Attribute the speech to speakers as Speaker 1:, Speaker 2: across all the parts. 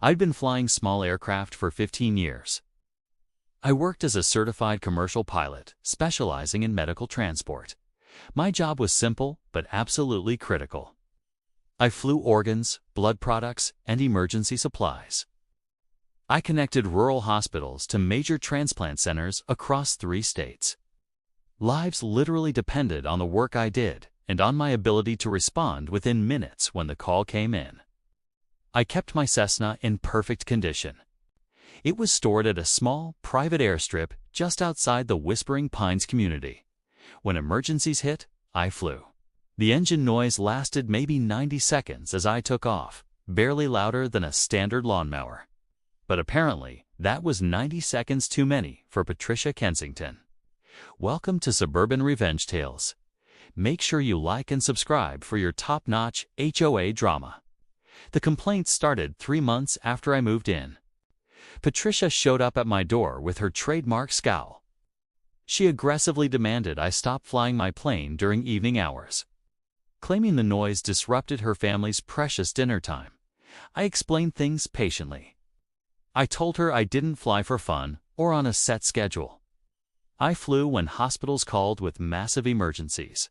Speaker 1: I'd been flying small aircraft for 15 years. I worked as a certified commercial pilot, specializing in medical transport. My job was simple, but absolutely critical. I flew organs, blood products, and emergency supplies. I connected rural hospitals to major transplant centers across 3 states. Lives literally depended on the work I did and on my ability to respond within minutes when the call came in. I kept my Cessna in perfect condition. It was stored at a small, private airstrip just outside the Whispering Pines community. When emergencies hit, I flew. The engine noise lasted maybe 90 seconds as I took off, barely louder than a standard lawnmower. But apparently, that was 90 seconds too many for Patricia Kensington. Welcome to Suburban Revenge Tales. Make sure you like and subscribe for your top-notch HOA drama. The complaint started 3 months after I moved in. Patricia showed up at my door with her trademark scowl. She aggressively demanded I stop flying my plane during evening hours, claiming the noise disrupted her family's precious dinner time. I explained things patiently. I told her I didn't fly for fun or on a set schedule. I flew when hospitals called with massive emergencies.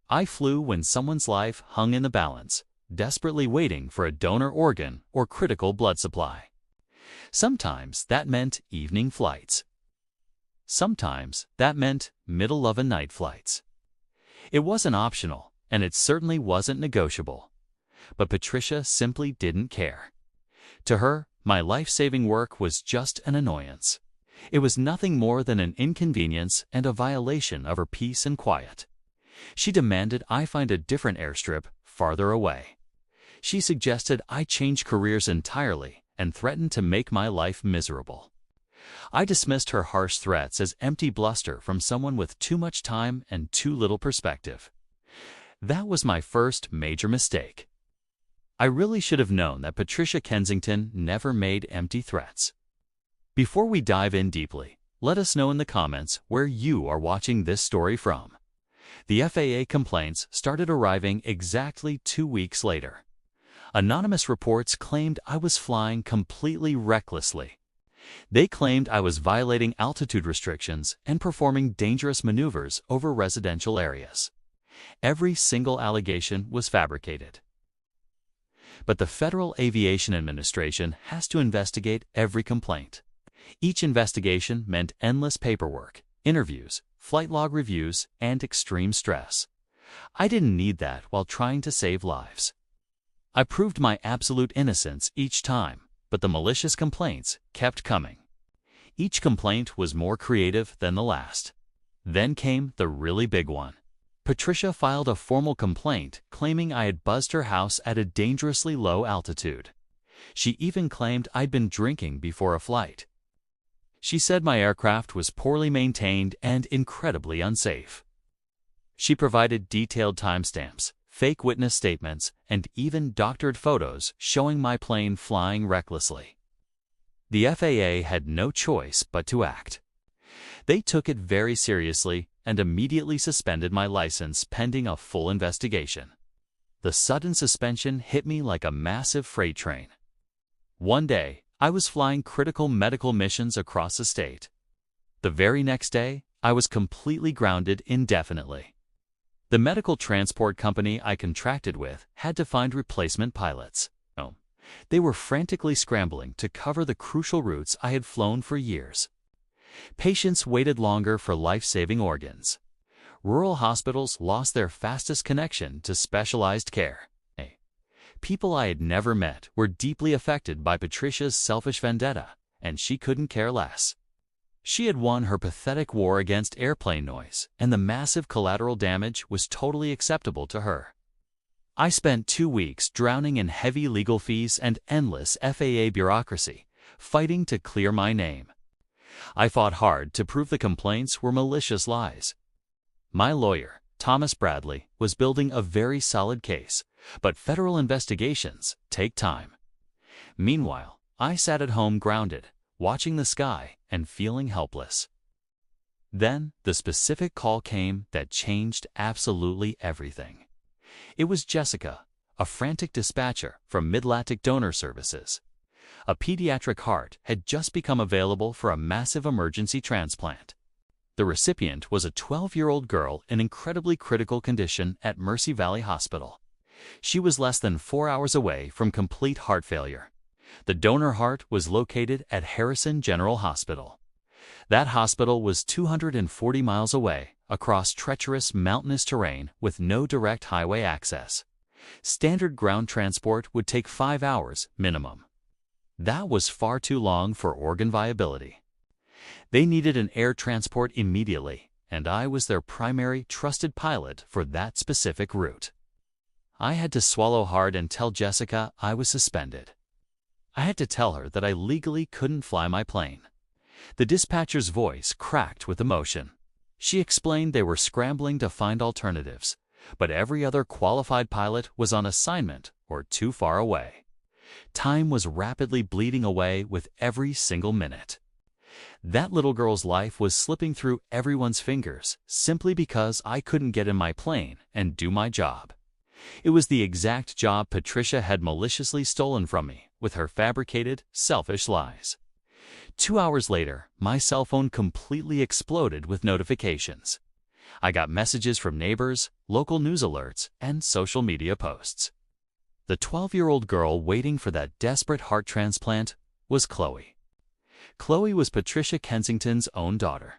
Speaker 1: I flew when someone's life hung in the balance, desperately waiting for a donor organ or critical blood supply. Sometimes that meant evening flights. Sometimes that meant middle-of-the-night flights. It wasn't optional, and it certainly wasn't negotiable. But Patricia simply didn't care. To her, my life-saving work was just an annoyance. It was nothing more than an inconvenience and a violation of her peace and quiet. She demanded I find a different airstrip farther away. She suggested I change careers entirely and threatened to make my life miserable. I dismissed her harsh threats as empty bluster from someone with too much time and too little perspective. That was my first major mistake. I really should have known that Patricia Kensington never made empty threats. Before we dive in deeply, let us know in the comments where you are watching this story from. The FAA complaints started arriving exactly 2 weeks later. Anonymous reports claimed I was flying completely recklessly. They claimed I was violating altitude restrictions and performing dangerous maneuvers over residential areas. Every single allegation was fabricated. But the Federal Aviation Administration has to investigate every complaint. Each investigation meant endless paperwork, interviews, flight log reviews, and extreme stress. I didn't need that while trying to save lives. I proved my absolute innocence each time, but the malicious complaints kept coming. Each complaint was more creative than the last. Then came the really big one. Patricia filed a formal complaint claiming I had buzzed her house at a dangerously low altitude. She even claimed I'd been drinking before a flight. She said my aircraft was poorly maintained and incredibly unsafe. She provided detailed timestamps, fake witness statements, and even doctored photos showing my plane flying recklessly. The FAA had no choice but to act. They took it very seriously and immediately suspended my license pending a full investigation. The sudden suspension hit me like a massive freight train. One day, I was flying critical medical missions across the state. The very next day, I was completely grounded indefinitely. The medical transport company I contracted with had to find replacement pilots. They were frantically scrambling to cover the crucial routes I had flown for years. Patients waited longer for life-saving organs. Rural hospitals lost their fastest connection to specialized care. People I had never met were deeply affected by Patricia's selfish vendetta, and she couldn't care less. She had won her pathetic war against airplane noise, and the massive collateral damage was totally acceptable to her. I spent 2 weeks drowning in heavy legal fees and endless FAA bureaucracy, fighting to clear my name. I fought hard to prove the complaints were malicious lies. My lawyer, Thomas Bradley, was building a very solid case, but federal investigations take time. Meanwhile, I sat at home grounded, watching the sky and feeling helpless. Then, the specific call came that changed absolutely everything. It was Jessica, a frantic dispatcher from Mid-Atlantic Donor Services. A pediatric heart had just become available for a massive emergency transplant. The recipient was a 12-year-old girl in incredibly critical condition at Mercy Valley Hospital. She was less than 4 hours away from complete heart failure. The donor heart was located at Harrison General Hospital. That hospital was 240 miles away, across treacherous mountainous terrain with no direct highway access. Standard ground transport would take 5 hours minimum. That was far too long for organ viability. They needed an air transport immediately, and I was their primary trusted pilot for that specific route. I had to swallow hard and tell Jessica I was suspended. I had to tell her that I legally couldn't fly my plane. The dispatcher's voice cracked with emotion. She explained they were scrambling to find alternatives, but every other qualified pilot was on assignment or too far away. Time was rapidly bleeding away with every single minute. That little girl's life was slipping through everyone's fingers simply because I couldn't get in my plane and do my job. It was the exact job Patricia had maliciously stolen from me with her fabricated, selfish lies. 2 hours later, my cell phone completely exploded with notifications. I got messages from neighbors, local news alerts, and social media posts. The 12-year-old girl waiting for that desperate heart transplant was Chloe. Chloe was Patricia Kensington's own daughter.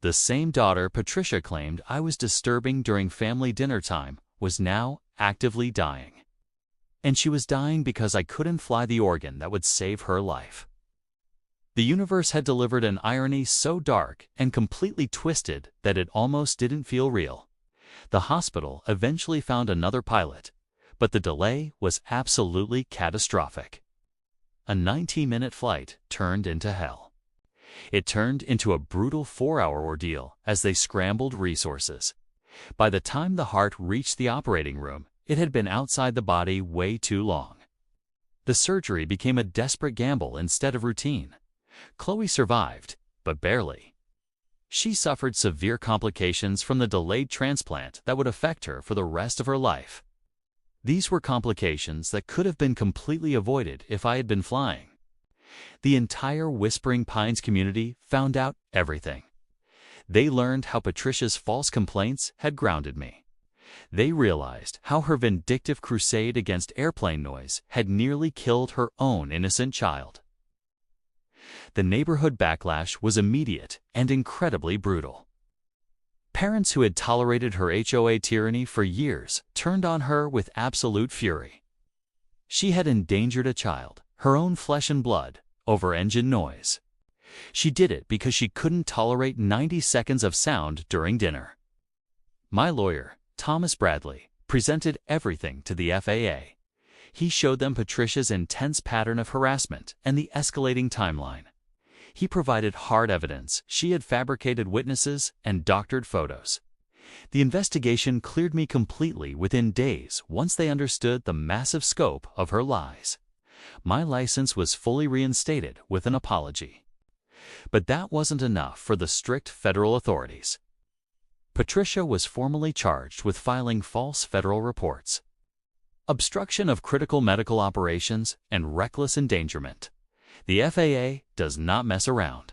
Speaker 1: The same daughter Patricia claimed I was disturbing during family dinner time was now actively dying. And she was dying because I couldn't fly the organ that would save her life. The universe had delivered an irony so dark and completely twisted that it almost didn't feel real. The hospital eventually found another pilot, but the delay was absolutely catastrophic. A 90-minute flight turned into hell. It turned into a brutal 4-hour ordeal as they scrambled resources. By the time the heart reached the operating room, it had been outside the body way too long. The surgery became a desperate gamble instead of routine. Chloe survived, but barely. She suffered severe complications from the delayed transplant that would affect her for the rest of her life. These were complications that could have been completely avoided if I had been flying. The entire Whispering Pines community found out everything. They learned how Patricia's false complaints had grounded me. They realized how her vindictive crusade against airplane noise had nearly killed her own innocent child. The neighborhood backlash was immediate and incredibly brutal. Parents who had tolerated her HOA tyranny for years turned on her with absolute fury. She had endangered a child, her own flesh and blood, over engine noise. She did it because she couldn't tolerate 90 seconds of sound during dinner. My lawyer, Thomas Bradley, presented everything to the FAA. He showed them Patricia's intense pattern of harassment and the escalating timeline. He provided hard evidence. She had fabricated witnesses and doctored photos. The investigation cleared me completely within days once they understood the massive scope of her lies. My license was fully reinstated with an apology. But that wasn't enough for the strict federal authorities. Patricia was formally charged with filing false federal reports, obstruction of critical medical operations, and reckless endangerment. The FAA does not mess around.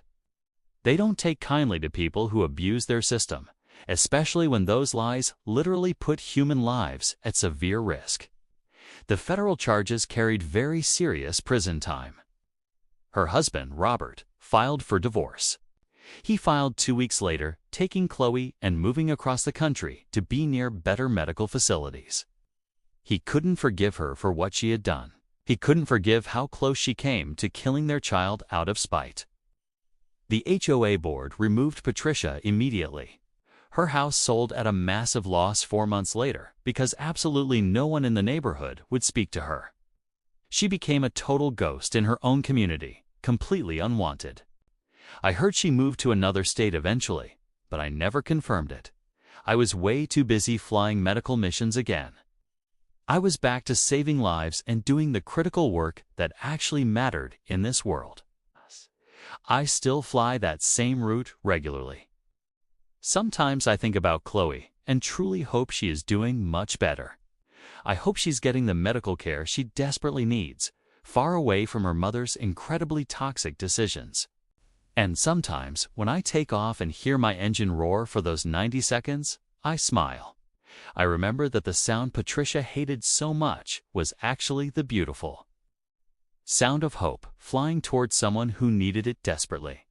Speaker 1: They don't take kindly to people who abuse their system, especially when those lies literally put human lives at severe risk. The federal charges carried very serious prison time. Her husband, Robert, filed for divorce. He filed 2 weeks later, taking Chloe and moving across the country to be near better medical facilities. He couldn't forgive her for what she had done. He couldn't forgive how close she came to killing their child out of spite. The HOA board removed Patricia immediately. Her house sold at a massive loss 4 months later because absolutely no one in the neighborhood would speak to her. She became a total ghost in her own community, completely unwanted. I heard she moved to another state eventually, but I never confirmed it. I was way too busy flying medical missions again. I was back to saving lives and doing the critical work that actually mattered in this world. I still fly that same route regularly. Sometimes I think about Chloe and truly hope she is doing much better. I hope she's getting the medical care she desperately needs, far away from her mother's incredibly toxic decisions. And sometimes, when I take off and hear my engine roar for those 90 seconds, I smile. I remember that the sound Patricia hated so much was actually the beautiful sound of hope flying towards someone who needed it desperately.